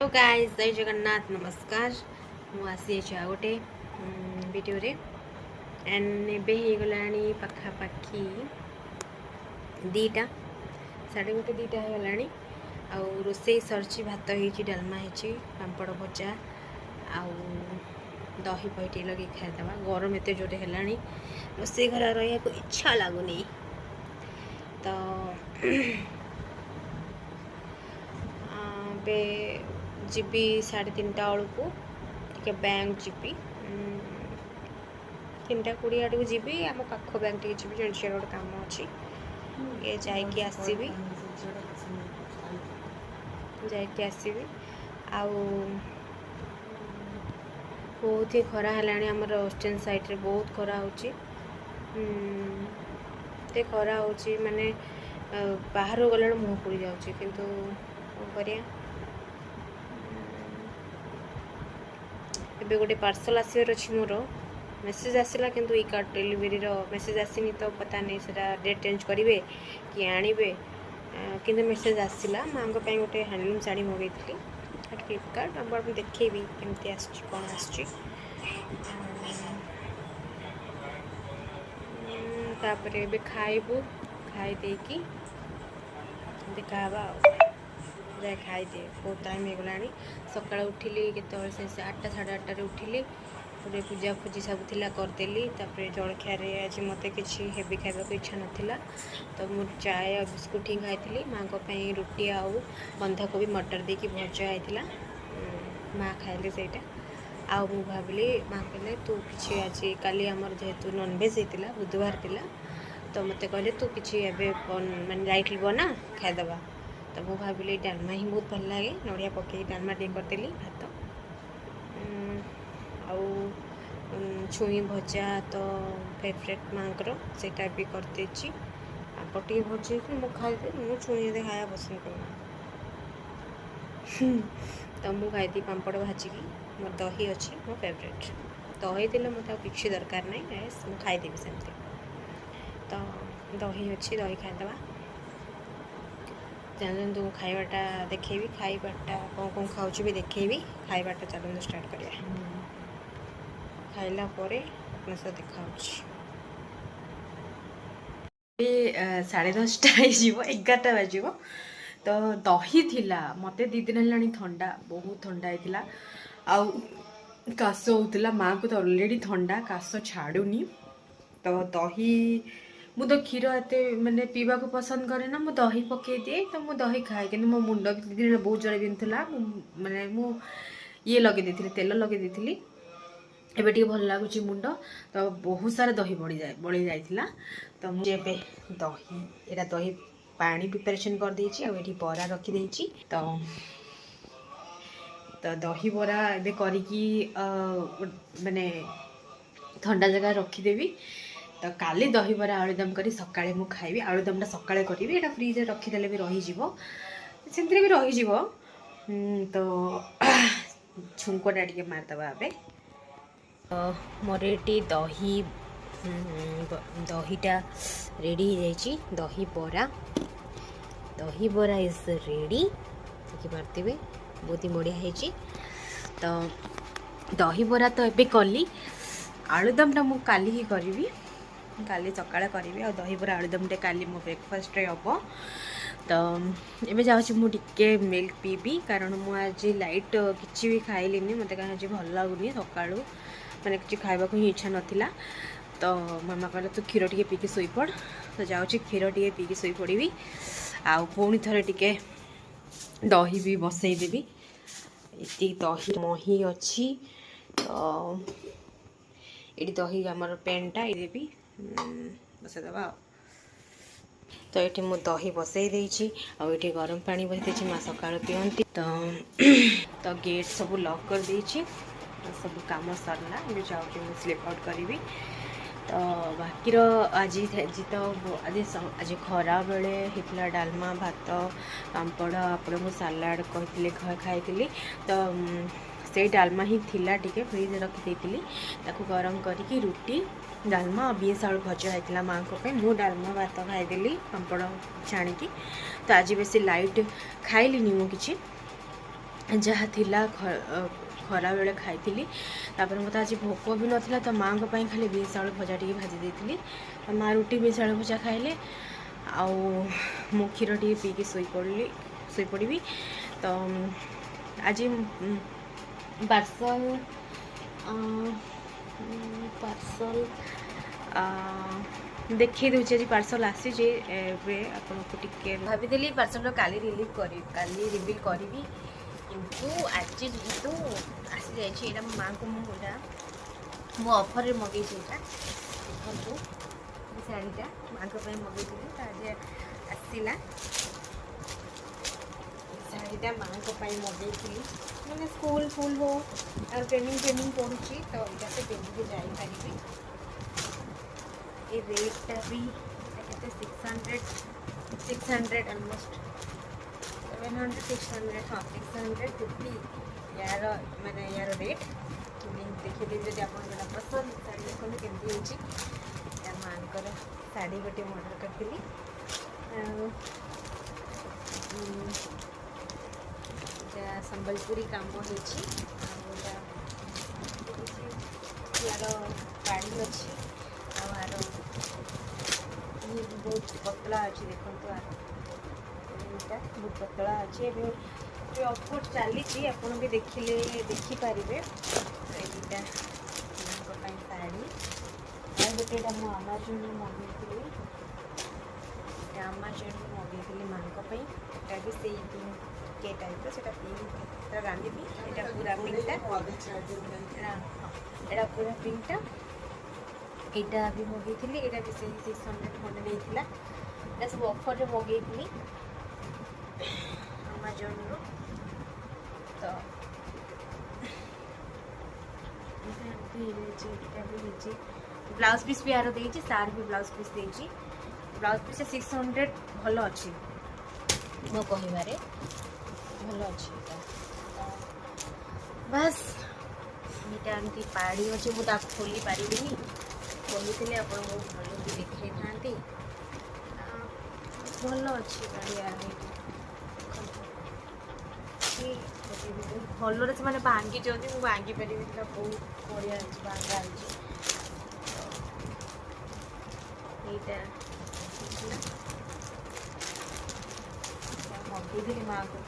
Hello guys, जय जगन्नाथ। नमस्कार। मु आसी गोटे वीडियो रे एंड एबे ही गलानी पाखापाखी दीटा साढ़े गोटे दीटा हो गलानी। आउ रोसई सरची भात होइची, डालमा होइची, पांपड़ भजा आउ दही पहीटे लगे खाइदवा। गरम एते जोरे हेलानी, रोसई घर रहिया को इच्छा लागुनी। तो बे जीबी 3:30 बेलू टे बैंक जीबी 3:20 आड़ जीबी आम पाख बैंक टे जी जन गोटे कम अच्छी ये जाकि आसबि आउ बहुत ही खरा है आमर वेस्टर्न साइड रे बहुत खरा होची। खरा होची माने बाहर गला मुँह पड़ जाऊँच किंतु करिया एबे गोटे पार्सल आसबार अच्छी मोर मेसेज आसला किंतु ई कार्ड डिलीवरी रो मेसेज आसीनी तो पता नहीं सेटा डेट चेंज करेंगे कि आनिबे किंतु मेसेज आसला। माँ गोटे हैंडलूम शाढ़ी मगई फ्लिपकार्ट अब देखेबी केमती आसची कौन आसची। तापर एबे खाइबू खाई देकी देखा जाए खाईदे। बहुत टाइम हो गला सका उठिली के 8टा 8:30 उठिली गोटे पूजा पूजी सब थिला करदेली। तापर जलखिया आज मत कि हेवी खाइबा को इच्छा नाला तो मु चाय बिस्कुट ही खाई। माँ रुटी आउ बंधाकोबी मटर देकी भजा होता माँ खाइले से आउ मु भाविली माँ कहले तू कि आज काली आमर जेहेतु नॉनवेज होता बुधवार थिला तो मत कहले तू कि माने लाइटली बना खाईदबा। तो मु भाविली डालमा ही बहुत भल लगे नड़िया पकई डालमा टे करदेली भात आउ छुई भजा तो फेवरेट माँ सेटा भी करदे आपटे भजे मु खाईदे मु छुई खाया पसंद करना तो मु खाई पांपड़ भाजिकी मोर दही अच्छी मो फेवरेट दही थी मत कि दरकार नहीं मु खाईदेवी सेमती। तो दही अच्छी दही खाईदबा चलतु खाइबाटा देखेबी खाइबाटा कौन कौन खाऊँ भी देखेबी खाइबाटा चलतु स्टार्ट करिया। खाइला परे अपना सह देखा 10:30 11टा बाज तो दही थिला मत 2 दिन है ठंडा बहुत ठंडा होता आउ काश होता माँ को तो ऑलरेडी ठंडा काश छाड़ूनी। तो दही मु तो क्षीर एते माने पीवा को पसंद करे ना मु दही पकई दिए तो मु दही खाए कि मो मुंड भी बहुत जोर बिंधुला माने मु ये लगे देथिली तेल लगे देथिली एबे टी भल लगुच मुंड तो बहुत सारा दही बढ़ी जाइथिला। तो मुझे दही एरा दही पानी प्रिपरेशन कर देछि आ एठी बरा रखी देछि तो दही बरा एबे करिकी माने ठंडा जगह रखीदेवी। तो काली दही बरा आलुदम करी सकाळे मु खाइबी आलुदमटा सकाळे करी एटा फ्रिज रे रखीदेले भी रही जीवो सेंतरे भी रही जीवो। तो छुंकोटा टिके मारदबा आबे मोर ये दहीटा रेडी हो जाइए दही बरा इज रेडी देखिपे बहुत ही बढ़िया है। तो दही बरा तो एबे कली आलुदमटा मु काली ही करी काली सकाଳେ करी आ दही बरा आलुदमटे काली मो ब्रेकफास्ट रे हम। तो एबे जाऊँ मुझे मिल्क पीबी कारण मु आज लाइट किसी भी खाइलिनी मत कहीं आज भल लगुनि सकाळू मैंने किसी खाइबा को ही इच्छा नाला। तो मामा कहला तू क्षीर टे पीकी शोपड़ तो जाऊँ क्षीर टे पीकी शोपड़ी आउ पुणी थे टे दही भी बसईदेवी ये दही मही अच्छी। तो ये दही आमर पेनटा ये देवी बसईदबा। तो ये मु दही बसई देछि आ ये गरम पानी बसई माँ सका पियंती। तो गेट सब लॉक कर देछि सब काम सरला ये जाऊँ स्लीप आउट करी। तो बाकी आज तो आज खरा बेले होता डालमा भात पांपड़ आपड़ को सालाड कहते खाई। तो से डालमा ही थिला टिके फ्रिज रखी ताकू गरम करके रुटी डालमा बीएस आलू भजा होता माँ को मु डालमा भात खाईदेली पांपड़ छाणिकी। तो आज बेसी लाइट खाइलिनी मु किछि जहाँ थिला खरा बेले खाई तापर मत आज भोक भी नाला तो माँ खाली बीन्स आलू भजा टी भाजी देती माँ रुटी बीन्स आलू भजा खाइले आउ मो क्षीर टी पीकी शोपड़ी तो आज पार्सल पार्सल देखी दूचे आज पार्सल आसी आपको टिके भाभी पार्सल काली रिविल करी किंतु आज जेहेतु आसी जाइए माँ को मुझे मो ऑफर मगे देखो शाढ़ीटा माँ को मगे आज आसला शाढ़ीटा माँ को मगे मैंने स्कूल फुल हो और ट्रेनिंग पढ़ुची तो यहाँ से पिंधिके जापारि ये रेटा भी 600 अलमोस्ट 700 600 हाँ 650 यार मैंने यार रेट देखिए जब आप पसंद शाढ़ी देखते केमती हो माँ शाढ़ी गोटे ऑर्डर करी संबलपुरी काम होती यार पाड़ी अच्छी आर बहुत पतला अच्छी देखो यहाँ बहुत पतला अच्छे ऑफर चली आपन भी देखिले देखिपारे यहाँ शाढ़ी और गोटे आमाजोन मगेली माँ भी से के टाइप से पिंक रांधि यहाँ पूरा पिंकटा यहाँ पूरा पिंकटा यहाँ भी मगेली यहाँ भी से 600 खंडे नहीं था सब ऑफर मगेली अमेजन रो तो ब्लाउज पीस भी यार देती सार भी ब्लाउज पीस देती ब्लाउज पीस 600 भल अच्छी मो कहबारे भल अच्छी बस यहाँ एमती पाड़ी अच्छे मुझे खोली पारि कहते आप भल भी देखी था भल अच्छी पाड़ी यार भल से भांगी मुझे भांगी पारि बहुत बढ़िया भांगा मगेली माँ को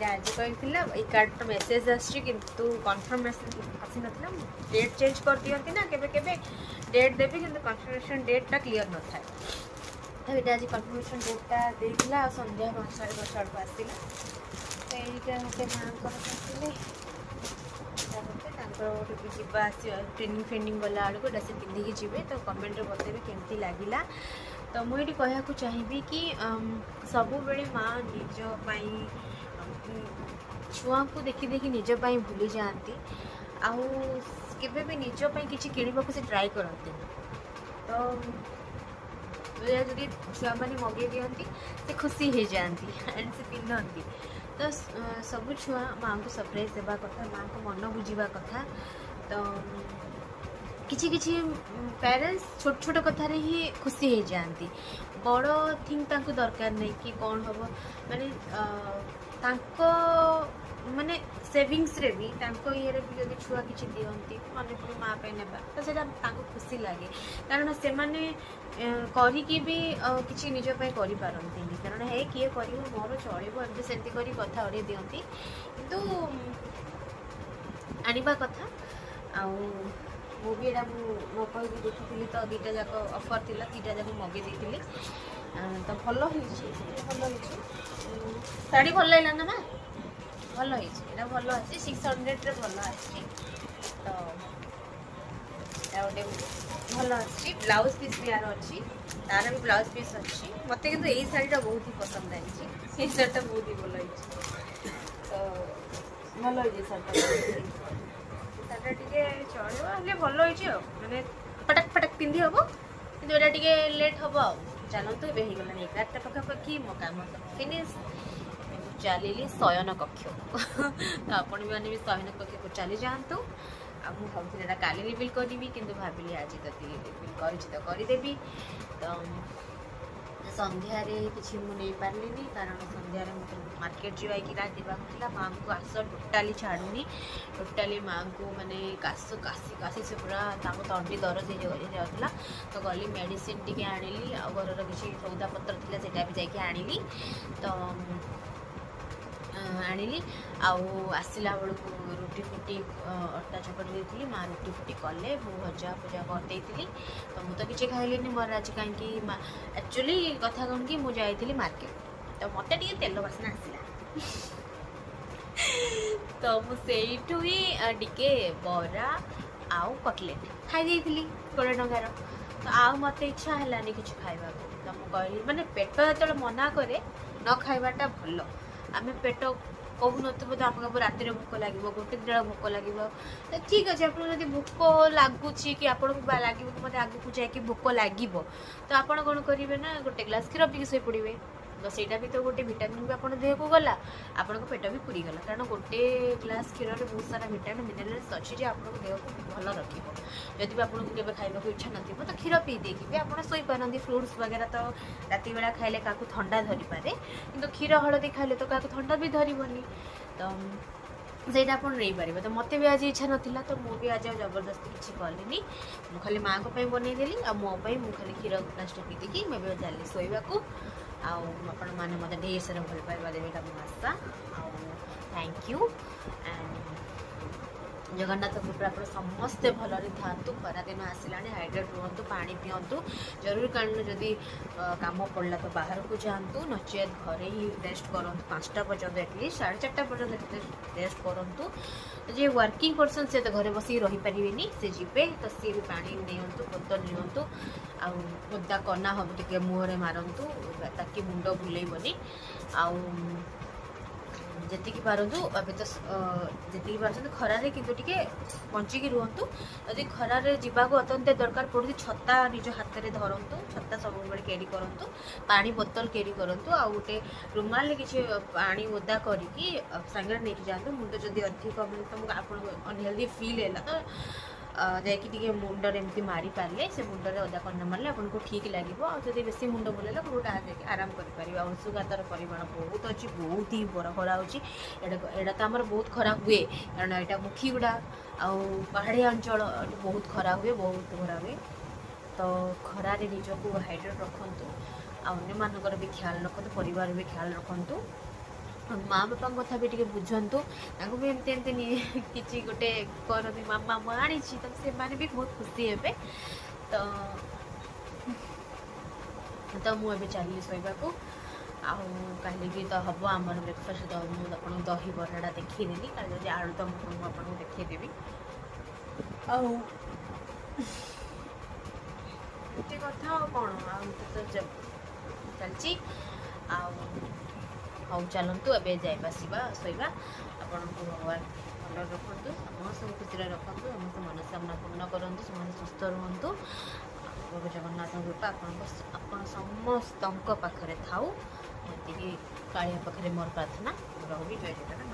आज कही कार्ड मेसेज आसतु कन्फर्म आसी ना डेट चेंज कर दिखती ना केबे डेट देवी कि कन्फर्मेशन डेटा क्लीयर न था तो ये आज कन्फर्मेशन डेटा देता संध्या 5:30 आड़क आसला तो यहाँ गोटे माँ गोटे जीवा ट्रेनिंग फेनिंग गला बेलू से पिंधिकी जी तो कमेंट बताइए केमती लगिला तो मुझे कहूँ चाहिए कि सब बेले माँ निजपाई छुआ को देखी देखी निजपाई भूली जाती आउ केबे भी निजपाई किसी किणवा से ट्राए करती तो जदि छुआ मैंने मगे दिखती से खुशी हो जाती एंड से पिंधती तो सब छुआ माँ को सरप्राइज देवा कथा माँ को मन बुझा कथा तो किसी किसी पेरेंट्स छोट छोट कथार ही खुशी हो जाती बड़ थिंग तांको दरकार नहीं कि कौन हम माने माने सेविंग्स रे भी तांको ये भी जब छुआ किसी दिखती मन पड़ी माँ पे नेबा तो सेटा खुशी लगे कारण से माने करिकी भी किसी निजपाई करि पारंती कारण हे किए कर मोर चलो एमती सेमती कर कथा उड़े दिखती किंतु आनिबा कथा आउ भी यहाँ मो कही देखी तो 2टा जाक ऑफर थी 2टा जाक मगे देती तो भल भल शाढ़ी भल लगा ना माँ भल यहाँ भल अच्छी 600 भल आसी तो गोटे भल अच्छी ब्लाउज पीस भी यार अच्छी तार भी ब्लाउज पीस अच्छी मत कि यही शाढ़ीटा बहुत ही पसंद आई शाढ़ीटा बहुत ही भल तो भल शाढ़ीटा शाढ़ीटा टे चलो भल मैंने फटाक फटाक पिंधि हम कि यहाँ टे लेट हम चलतु ए गला 11टा पाखापाखि मो कम फिनिश चलिली शयन कक्ष तो आपण मैंने भी शयन कक्ष को चली जातु आ भावुला काली रिविल करी कि भाविली आज जब रिविल करदेवी तो ସନ୍ଧ୍ୟାରେ କିଛି ମୁଁ ନେଇପାରିଲିନି କାରଣ ସନ୍ଧ୍ୟାରେ ମୋତେ ମାର୍କେଟ ଯିବାକୁ ଥିଲା। ମାଆଙ୍କୁ କାଶ ଟୋଟାଲି ଛାଡ଼ୁନି, ଟୋଟାଲି ମାଆଙ୍କୁ ମାନେ କାଶ କାଶି କାଶି ସେ ପୁରା ତାଙ୍କ ତଣ୍ଟି ଦରଜ ହେଇଯାଉଥିଲା। ତ ଗଲି ମେଡ଼ିସିନ ଟିକେ ଆଣିଲି, ଆଉ ଘରର କିଛି ସଉଦାପତ୍ର ଥିଲା ସେଇଟା ବି ଯାଇକି ଆଣିଲି। ତ ଆଣିଲି ଆଉ ଆସିଲା ବେଳକୁ ରୁଟି ଫୁଟି ଅଟା ଚକଟି ଦେଇଥିଲି, ମାଆ ରୁଟି ଫୁଟି କଲେ, ମୁଁ ଭଜା ଫଜା କରିଦେଇଥିଲି। ତ ମୁଁ ତ କିଛି ଖାଇଲିନି, ମୋର ଆଜି କାହିଁକି ଆକ୍ଚୁଆଲି କଥା କ'ଣ କି ମୁଁ ଯାଇଥିଲି ମାର୍କେଟ, ତ ମୋତେ ଟିକେ ତେଲ ବାସନା ଆସିଲା ତ ମୁଁ ସେଇଠୁ ହିଁ ଟିକେ ବରା ଆଉ କଟଲେଟ୍ ଖାଇ ଦେଇଥିଲି 20 ଟଙ୍କାର। ତ ଆଉ ମୋତେ ଇଚ୍ଛା ହେଲାନି କିଛି ଖାଇବାକୁ। ତ ମୁଁ କହିଲି ମାନେ ପେଟ ଯେତେବେଳେ ମନା କରେ ନ ଖାଇବାଟା ଭଲ। ଆମେ ପେଟ କହୁନଥିବ ତ ଆପଣଙ୍କୁ ରାତିରେ ଭୋକ ଲାଗିବ, ଗୋଟେ ଦିନ ଭୋକ ଲାଗିବ, ଠିକ୍ ଅଛି। ଆପଣଙ୍କୁ ଯଦି ଭୋକ ଲାଗୁଛି କି ଆପଣଙ୍କୁ ଲାଗିବ କି ମୋତେ ଆଗକୁ ଯାଇକି ଭୋକ ଲାଗିବ, ତ ଆପଣ କ'ଣ କରିବେ ନା ଗୋଟେ ଗ୍ଲାସ୍ କ୍ଷୀର ପିଇକି ଶୋଇପଡ଼ିବେ। ତ ସେଇଟା ବି ତ ଗୋଟେ ଭିଟାମିନ୍ ବି ଆପଣ ଦେହକୁ ଗଲା, ଆପଣଙ୍କ ପେଟ ବି ପୁରିଗଲା। କାରଣ ଗୋଟେ ଗ୍ଲାସ୍ କ୍ଷୀରରେ ବହୁତ ସାରା ଭିଟାମିନ୍ ମିନେରାଲ୍ସ ଅଛି ଯେ ଆପଣଙ୍କ ଦେହକୁ ଭଲ ରଖିବ। ଯଦି ବି ଆପଣଙ୍କୁ କେବେ ଖାଇବାକୁ ଇଚ୍ଛା ନଥିବ ତ କ୍ଷୀର ପିଇ ଦେଇକି ବି ଆପଣ ଶୋଇପାରନ୍ତି। ଫ୍ରୁଟ୍ସ ବଗେରା ତ ରାତି ବେଳା ଖାଇଲେ କାହାକୁ ଥଣ୍ଡା ଧରିପାରେ, କିନ୍ତୁ କ୍ଷୀର ହଳଦୀ ଖାଇଲେ ତ କାହାକୁ ଥଣ୍ଡା ବି ଧରିବନି। ତ ସେଇଟା ଆପଣ ନେଇପାରିବେ। ତ ମୋତେ ବି ଆଜି ଇଚ୍ଛା ନଥିଲା, ତ ମୁଁ ବି ଆଜି ଆଉ ଜବରଦସ୍ତି କିଛି କଲିନି। ମୁଁ ଖାଲି ମାଆଙ୍କ ପାଇଁ ବନେଇଦେଲି, ଆଉ ମୋ ପାଇଁ ମୁଁ ଖାଲି କ୍ଷୀର ଗ୍ଲାସ୍ଟା ପିଇ ଦେଇକି ମୁଁ ଏବେ ଚାଲିଲି ଶୋଇବାକୁ। ଆଉ ଆପଣମାନେ ମୋତେ ଢେର ସାରା ଭଲ ପାଇବା ଦେବେ, ଏଇଟା ମୋ ଆଶା। ଆଉ ଥ୍ୟାଙ୍କ ୟୁ। ଜଗନ୍ନାଥ କୃପା ଆପଣ ସମସ୍ତେ ଭଲରେ ଥାଆନ୍ତୁ। ଖରାଦିନ ଆସିଲାଣି, ହାଇଡ୍ରେଟ୍ ରୁହନ୍ତୁ, ପାଣି ପିଅନ୍ତୁ। ଜରୁରୀକାଳୀନ ଯଦି କାମ ପଡ଼ିଲା ତ ବାହାରକୁ ଯାଆନ୍ତୁ, ନଚେତ୍ ଘରେ ହିଁ ରେଷ୍ଟ କରନ୍ତୁ 5ଟା ପର୍ଯ୍ୟନ୍ତ, ଆଟଲିଷ୍ଟ 4:30 ପର୍ଯ୍ୟନ୍ତ ରେଷ୍ଟ କରନ୍ତୁ। ଯିଏ ୱାର୍କିଂ ପର୍ସନ୍ ସେ ତ ଘରେ ବସିକି ରହିପାରିବେନି, ସେ ଯିବେ ତ ସିଏ ବି ପାଣି ନିଅନ୍ତୁ, ବୋତଲ ନିଅନ୍ତୁ। ଆଉ ଓଦା କନା ହେବ ଟିକେ ମୁହଁରେ ମାରନ୍ତୁ ତାକି ମୁଣ୍ଡ ବୁଲେଇବନି। ଆଉ ଯେତିକି ପାରନ୍ତୁ ଏବେ ତ ଯେତିକି ପାରୁଛନ୍ତି ଖରାରେ କିନ୍ତୁ ଟିକେ ବଞ୍ଚିକି ରୁହନ୍ତୁ। ଯଦି ଖରାରେ ଯିବାକୁ ଅତ୍ୟନ୍ତ ଦରକାର ପଡ଼ୁଛି, ଛତା ନିଜ ହାତରେ ଧରନ୍ତୁ, ଛତା ସବୁବେଳେ କ୍ୟାରି କରନ୍ତୁ, ପାଣି ବୋତଲ କ୍ୟାରି କରନ୍ତୁ। ଆଉ ଗୋଟେ ରୁମାଲରେ କିଛି ପାଣି ଓଦା କରିକି ସାଙ୍ଗରେ ନେଇକି ଯାଆନ୍ତୁ। ମୁଣ୍ଡ ଯଦି ଅଧିକ ମାନେ ତୁମକୁ ଆପଣଙ୍କୁ ଅନହେଲ୍ଦି ଫିଲ୍ ହେଲା ତ ଯାଇକି ଟିକେ ମୁଣ୍ଡରେ ଏମିତି ମାରିପାରିଲେ, ସେ ମୁଣ୍ଡରେ ଓଦା କନା ମାରିଲେ ଆପଣଙ୍କୁ ଠିକ୍ ଲାଗିବ। ଆଉ ଯଦି ବେଶୀ ମୁଣ୍ଡ ବୁଲେଇଲା ଗୋଟେ ଯାଇକି ଆରାମ କରିପାରିବେ। ଆଉ ଅଂଶୁଘାତର ପରିମାଣ ବହୁତ ଅଛି, ବହୁତ ହିଁ ବଡ଼ ଖରା ହେଉଛି। ଏଇଟା ତ ଆମର ବହୁତ ଖରା ହୁଏ, କାରଣ ଏଇଟା ମୁଖିଗୁଡ଼ା ଆଉ ପାହାଡ଼ିଆ ଅଞ୍ଚଳ, ଏଠି ବହୁତ ଖରା ହୁଏ, ବହୁତ ଖରା ହୁଏ। ତ ଖରାରେ ନିଜକୁ ହାଇଡ୍ରେଟ୍ ରଖନ୍ତୁ, ଆଉ ଅନ୍ୟମାନଙ୍କର ବି ଖ୍ୟାଲ ରଖନ୍ତୁ, ପରିବାର ବି ଖ୍ୟାଲ ରଖନ୍ତୁ। ମା ବାପାଙ୍କ କଥା ବି ଟିକେ ବୁଝନ୍ତୁ, ତାଙ୍କୁ ବି ଏମିତି କିଛି ଗୋଟେ କରନ୍ତି, ମାମା ମୁଁ ଆଣିଛି, ତ ସେମାନେ ବି ବହୁତ ଖୁସି ହେବେ। ତ ମୁଁ ଏବେ ଚାଲିଲି ଶୋଇବାକୁ। ଆଉ କାଲିକି ତ ହେବ ଆମର ବ୍ରେକଫାଷ୍ଟ। ତ ମୁଁ ଆପଣଙ୍କୁ ଦହିବରାଟା ଦେଖେଇଦେଲି, କାଲି ଯଦି ଆଳୁଦମ ମୁଁ ଆପଣଙ୍କୁ ଦେଖେଇଦେବି। ଆଉ ଏତେ କଥା ଆଉ କ'ଣ, ଆଉ ତ ଚାଲିଛି। ଆଉ ହଉ ଚାଲନ୍ତୁ ଏବେ ଯାଇବା ଆସିବା ଶୋଇବା। ଆପଣଙ୍କୁ ଭଗବାନ ଭଲରେ ରଖନ୍ତୁ, ସମସ୍ତଙ୍କୁ ଖୁସିରେ ରଖନ୍ତୁ, ସମସ୍ତେ ମନସ୍କାମନା ପୂର୍ଣ୍ଣ କରନ୍ତୁ, ସମସ୍ତେ ସୁସ୍ଥ ରୁହନ୍ତୁ। ପ୍ରଭୁ ଜଗନ୍ନାଥଙ୍କ କୃପା ଆପଣ ସମସ୍ତଙ୍କ ପାଖରେ ଥାଉ, ଏତିକି କାଳିଆ ପାଖରେ ମୋର ପ୍ରାର୍ଥନା। ରହିବି, ଜୟ ଜଗନ୍ନାଥ।